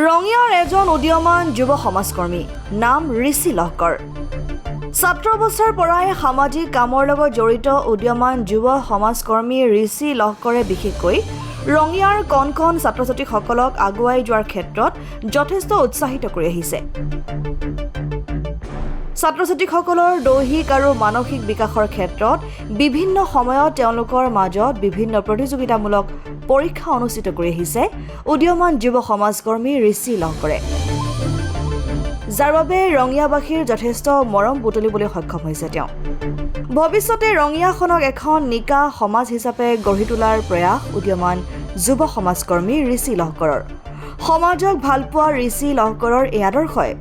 ৰঙিয়াৰ এজন উদীয়মান যুৱ সমাজকৰ্মী নাম ঋষি লহকৰ। ছাত্ৰ অৱস্থাৰ পৰাই সামাজিক কামৰ লগত জড়িত উদীয়মান যুৱ সমাজকৰ্মী ঋষি লহকৰে বিশেষকৈ ৰঙিয়াৰ কণ কণ ছাত্ৰ ছাত্ৰীসকলক আগুৱাই যোৱাৰ ক্ষেত্ৰত যথেষ্ট উৎসাহিত কৰি আহিছে। ছাত্ৰ ছাত্ৰীসকলৰ দৈহিক আৰু মানসিক বিকাশৰ ক্ষেত্ৰত বিভিন্ন সময়ত তেওঁলোকৰ মাজত বিভিন্ন প্ৰতিযোগিতামূলক পৰীক্ষা অনুষ্ঠিত কৰি আহিছে উদীয়মান যুৱ সমাজকৰ্মী ঋষি লহকৰে, যাৰ বাবে ৰঙিয়াবাসীৰ যথেষ্ট মৰম বুটলিবলৈ সক্ষম হৈছে তেওঁ। ভৱিষ্যতে ৰঙিয়াখনক এখন নিকা সমাজ হিচাপে গঢ়ি তোলাৰ প্ৰয়াস উদীয়মান যুৱ সমাজকৰ্মী ঋষি লহকৰৰ। সমাজক ভালপোৱা ঋষি লহকৰৰ এই আদৰ্শই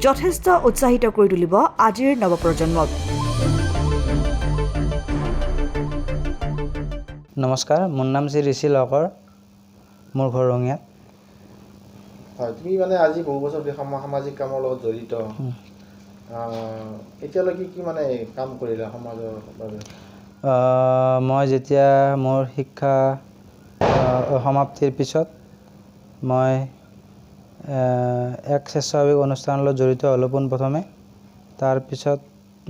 যথেষ্ট উৎসাহিত কৰি তুলিব আজিৰ নৱপ্ৰজন্মক। নমস্কাৰ, মোৰ নাম শ্ৰী ঋষি লহকৰ, মোৰ ঘৰ ৰঙিয়াত। হয়, তুমি মানে আজি বহু বছৰ সামাজিক কামৰ লগত জড়িত, এতিয়ালৈকে কি মানে কাম কৰিলা সমাজৰ বাবে? মই যেতিয়া মোৰ শিক্ষা সমাপ্তিৰ পিছত মই এক স্বেচ্ছাসেৱী অনুষ্ঠানৰ লগত জড়িত হ'লোঁ পোনপ্ৰথমে। তাৰপিছত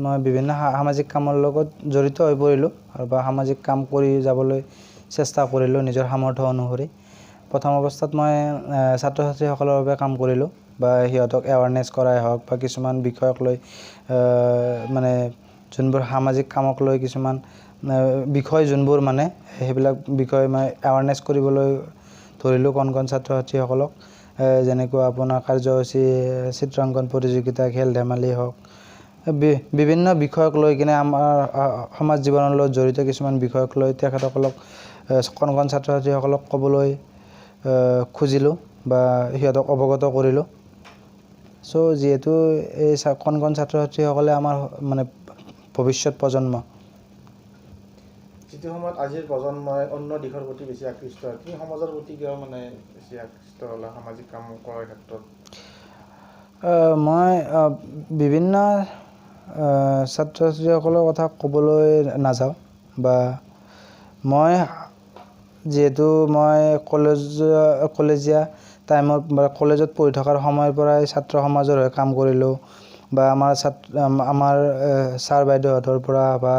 মই বিভিন্ন সামাজিক কামৰ লগত জড়িত হৈ পৰিলোঁ আৰু সামাজিক কাম কৰি যাবলৈ চেষ্টা কৰিলোঁ নিজৰ সামৰ্থ্য অনুসৰি। প্ৰথম অৱস্থাত মই ছাত্ৰ ছাত্ৰীসকলৰ বাবে কাম কৰিলোঁ, বা সিহঁতক এৱাৰনেছ কৰাই হওক বা কিছুমান বিষয়ক লৈ মানে যোনবোৰ সামাজিক কামক লৈ কিছুমান বিষয় যোনবোৰ মানে সেইবিলাক বিষয় মই এৱাৰনেছ কৰিবলৈ ধৰিলোঁ কণ কণ ছাত্ৰ ছাত্ৰীসকলক। যেনেকুৱা আপোনাৰ কাৰ্যসূচী, চিত্ৰাংকন প্ৰতিযোগিতা, খেল ধেমালি হওক, বিভিন্ন বিষয়ক লৈ কিনে আমাৰ সমাজ জীৱনৰ লগত জড়িত কিছুমান বিষয়ক লৈ তেখেতসকলক কণ কণ ছাত্ৰ ছাত্ৰীসকলক ক'বলৈ খুজিলোঁ বা সিহঁতক অৱগত কৰিলোঁ। যিহেতু এই কণ কণ ছাত্ৰ ছাত্ৰীসকলে আমাৰ মানে ভৱিষ্যত প্ৰজন্ম। যিটো সময়ত আজিৰ প্ৰজন্মই অন্য দিশৰ প্ৰতি বেছি আকৃষ্ট হয়, তুমি সমাজৰ প্ৰতি কিয় মানে বেছি আকৃষ্ট হ'লা সামাজিক কাম কৰাৰ ক্ষেত্ৰত? মই বিভিন্ন ছাত্ৰ ছাত্ৰীসকলৰ কথা ক'বলৈ নাযাওঁ, বা মই যিহেতু মই কলেজীয়া টাইমত বা কলেজত পঢ়ি থকাৰ সময়ৰ পৰাই ছাত্ৰ সমাজৰ হৈ কাম কৰিলোঁ, বা আমাৰ ছাৰ বাইদেউহঁতৰ পৰা বা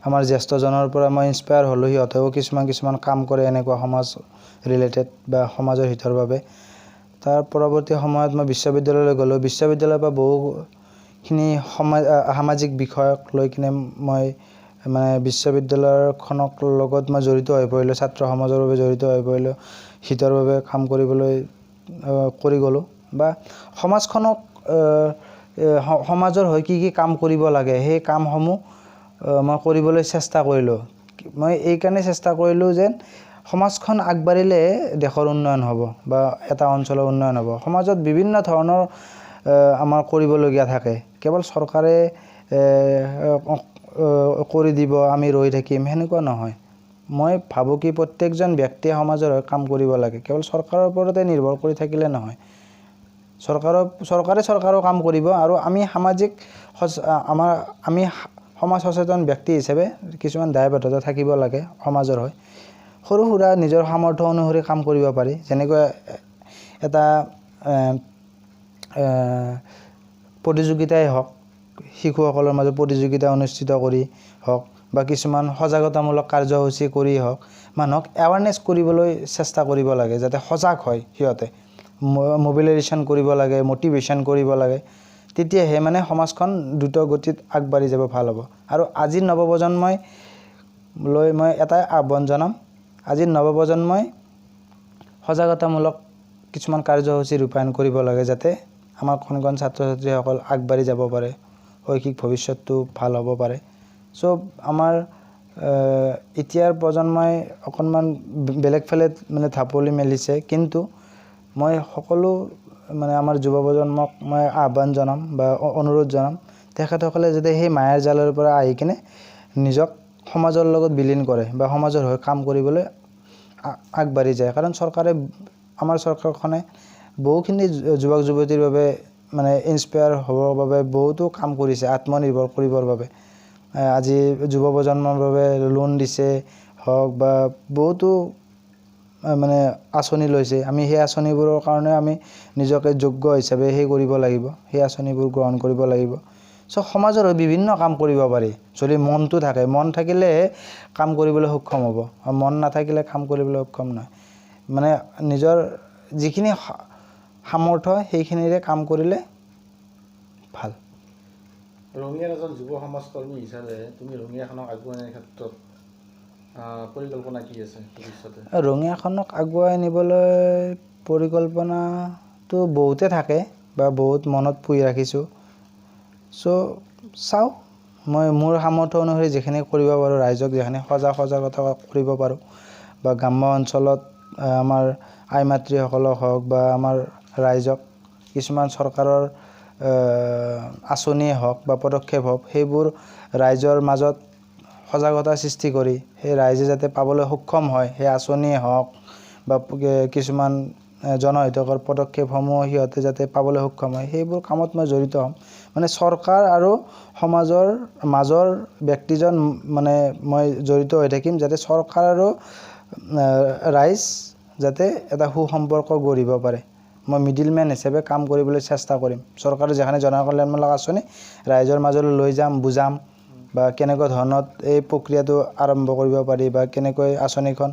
আমাৰ জ্যেষ্ঠজনৰ পৰা মই ইনস্পায়াৰ হ'লোঁ। সিহঁতেও কিছুমান কাম কৰে এনেকুৱা সমাজ ৰিলেটেড বা সমাজৰ হিতৰ বাবে। তাৰ পৰৱৰ্তী সময়ত মই বিশ্ববিদ্যালয়লৈ গ'লোঁ। বিশ্ববিদ্যালয়ৰ পৰা বহুখিনি সামাজিক বিষয়ক লৈ কিনে মই মানে বিশ্ববিদ্যালয়খনক লগত মই জড়িত হৈ পৰিলোঁ, ছাত্ৰ সমাজৰ বাবে জড়িত হৈ পৰিলোঁ, হিতৰ বাবে কাম কৰিবলৈ কৰি গ'লোঁ, বা সমাজখনক সমাজৰ হৈ কি কি কাম কৰিব লাগে সেই কামসমূহ মই কৰিবলৈ চেষ্টা কৰিলোঁ। মই এইকাৰণে চেষ্টা কৰিলোঁ যেন সমাজখন আগবাঢ়িলে দেশৰ উন্নয়ন হ'ব বা এটা অঞ্চলৰ উন্নয়ন হ'ব। সমাজত বিভিন্ন ধৰণৰ আমাৰ কৰিবলগীয়া থাকে, কেৱল চৰকাৰে কৰি দিব আমি ৰৈ থাকিম সেনেকুৱা নহয়। মই ভাবোঁ কি প্ৰত্যেকজন ব্যক্তিয়ে সমাজৰ হৈ কাম কৰিব লাগে, কেৱল চৰকাৰৰ ওপৰতে নিৰ্ভৰ কৰি থাকিলে নহয়। চৰকাৰৰ কাম কৰিব, আৰু আমি আমি সমাজ সচেতন ব্যক্তি হিচাপে কিছুমান দায়বদ্ধতা থাকিব লাগে সমাজৰ হৈ। সৰু সুৰা নিজৰ সামৰ্থ্য অনুসৰি কাম কৰিব পাৰি, যেনেকৈ এটা প্ৰতিযোগিতাই হওক, শিশুসকলৰ মাজত প্ৰতিযোগিতা অনুষ্ঠিত কৰি হওক, বা কিছুমান সজাগতামূলক কাৰ্যসূচী কৰি হওক, মানুহক এৱাৰনেছ কৰিবলৈ চেষ্টা কৰিব লাগে যাতে সজাগ হয়। সিহঁতে মবিলাইজেশ্যন কৰিব লাগে, মটিভেশ্যন কৰিব লাগে, তেতিয়াহে মানে সমাজখন দ্ৰুত গতিত আগবাঢ়ি যাব, ভাল হ'ব। আৰু আজিৰ নৱপ্ৰজন্মই লৈ মই এটাই আহ্বান জনাম, আজিৰ নৱপ্ৰজন্মই সজাগতামূলক কিছুমান কাৰ্যসূচী ৰূপায়ণ কৰিব লাগে, যাতে আমাৰ কণ কণ ছাত্ৰ ছাত্ৰীসকল আগবাঢ়ি যাব পাৰে, শৈক্ষিক ভৱিষ্যতটো ভাল হ'ব পাৰে। আমাৰ এতিয়াৰ প্ৰজন্মই অকণমান বেলেগ ফালে মানে ঢাপলি মেলিছে, কিন্তু মই সকলো মানে আমাৰ যুৱ প্ৰজন্মক মই আহ্বান জনাম বা অনুৰোধ জনাম, তেখেতসকলে যাতে সেই মায়াৰ জালৰ পৰা আহি কিনে নিজক সমাজৰ লগত বিলীন কৰে বা সমাজৰ হৈ কাম কৰিবলৈ আগবাঢ়ি যায়। কাৰণ আমাৰ চৰকাৰখনে বহুখিনি যুৱক যুৱতীৰ বাবে মানে ইনস্পায়াৰ হ'বৰ বাবে বহুতো কাম কৰিছে, আত্মনিৰ্ভৰ কৰিবৰ বাবে। আজি যুৱ প্ৰজন্মৰ বাবে লোন দিছে হওক, বা বহুতো মানে আঁচনি লৈছে, আমি সেই আঁচনিবোৰৰ কাৰণে আমি নিজকে যোগ্য হিচাপে সেই কৰিব লাগিব, সেই আঁচনিবোৰ গ্ৰহণ কৰিব লাগিব। চ' সমাজৰ বিভিন্ন কাম কৰিব পাৰি যদি মনটো থাকে, মন থাকিলেহে কাম কৰিবলৈ সক্ষম হ'ব, আৰু মন নাথাকিলে কাম কৰিবলৈ সক্ষম নহয়। মানে নিজৰ যিখিনি সামৰ্থ্য সেইখিনিৰে কাম কৰিলে ভাল। ৰঙিয়াৰ এজন যুৱ সমাজকৰ্মী হিচাপে তুমি ৰঙিয়াখনক আগুৱাই নিয়াৰ ক্ষেত্ৰত পৰিকল্পনা কি আছে ভৱিষ্যতে? ৰঙিয়াখনক আগুৱাই নিবলৈ পৰিকল্পনাটো বহুতে থাকে বা বহুত মনত পুহি ৰাখিছোঁ। চ' চাওঁ, মই মোৰ সামৰ্থ্য অনুসৰি যিখিনি কৰিব পাৰোঁ, ৰাইজক যিখিনি সজাগতা কৰিব পাৰোঁ, বা গ্ৰাম্য অঞ্চলত আমাৰ আই মাতৃসকলক হওক বা আমাৰ ৰাইজক কিছুমান চৰকাৰৰ আঁচনিয়ে হওক বা পদক্ষেপ হওক, সেইবোৰ ৰাইজৰ মাজত সজাগতা সৃষ্টি কৰি সেই ৰাইজে যাতে পাবলৈ সক্ষম হয়, সেই আঁচনিয়ে হওক বা কিছুমান জনহিতকৰ পদক্ষেপসমূহ সিহঁতে যাতে পাবলৈ সক্ষম হয়, সেইবোৰ কামত মই জড়িত হ'ম। মানে চৰকাৰ আৰু সমাজৰ মাজৰ ব্যক্তিজন মানে মই জড়িত হৈ থাকিম, যাতে চৰকাৰ আৰু ৰাইজ যাতে এটা সুসম্পৰ্ক গঢ়িব পাৰে। মই মিডিলমেন হিচাপে কাম কৰিবলৈ চেষ্টা কৰিম। চৰকাৰে যিখিনি জনকল্যাণমূলক আঁচনি ৰাইজৰ মাজলৈ লৈ যাম, বুজাম, বা কেনেকুৱা ধৰণত এই প্ৰক্ৰিয়াটো আৰম্ভ কৰিব পাৰি, বা কেনেকৈ আঁচনিখন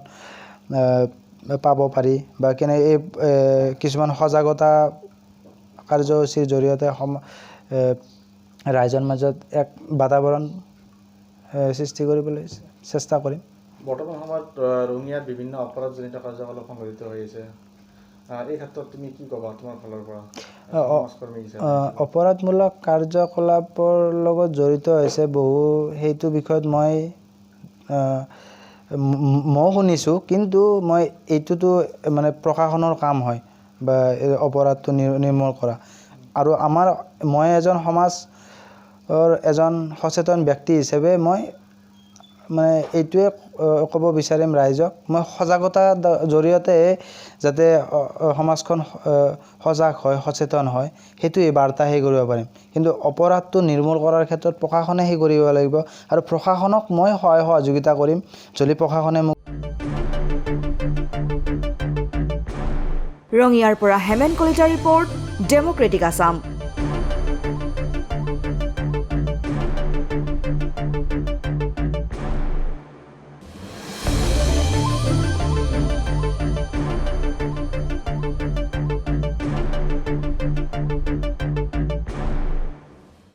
পাব পাৰি, বা এই কিছুমান সজাগতা কাৰ্যসূচীৰ জৰিয়তে ৰাইজৰ মাজত এক বাতাবৰণ সৃষ্টি কৰিবলৈ চেষ্টা কৰিম। বৰ্তমান সময়ত ৰঙিয়াত বিভিন্ন অপৰাধজনিত কাৰ্যকলাপ সংঘটিত হৈ আছে, এই ক্ষেত্ৰত তুমি কি ক'বা তোমাৰ ফালৰ পৰা সমাজকৰ্মী হিচাপে? অপৰাধমূলক কাৰ্যকলাপৰ লগত জড়িত হৈছে বহু, সেইটো বিষয়ত ময়ো শুনিছোঁ, কিন্তু মই এইটোতো মানে প্ৰশাসনৰ কাম হয় বা এই অপৰাধটো নিৰ্মূল কৰা, আৰু মই এজন সমাজৰ এজন সচেতন ব্যক্তি হিচাপে মই মানে এইটোৱে ক'ব বিচাৰিম ৰাইজক, মই সজাগতাৰ জৰিয়তে যাতে সমাজখন সজাগ হয়, সচেতন হয়, সেইটোৱে বাৰ্তা সেই কৰিব পাৰিম। কিন্তু অপৰাধটো নিৰ্মূল কৰাৰ ক্ষেত্ৰত প্ৰশাসনে সেই কৰিব লাগিব, আৰু প্ৰশাসনক মই সহায় সহযোগিতা কৰিম যদি প্ৰশাসনে মোক। ৰঙিয়াৰ পৰা হেমেন কলিতাৰ ৰিপৰ্ট, ডেম'ক্ৰেটিক আছাম।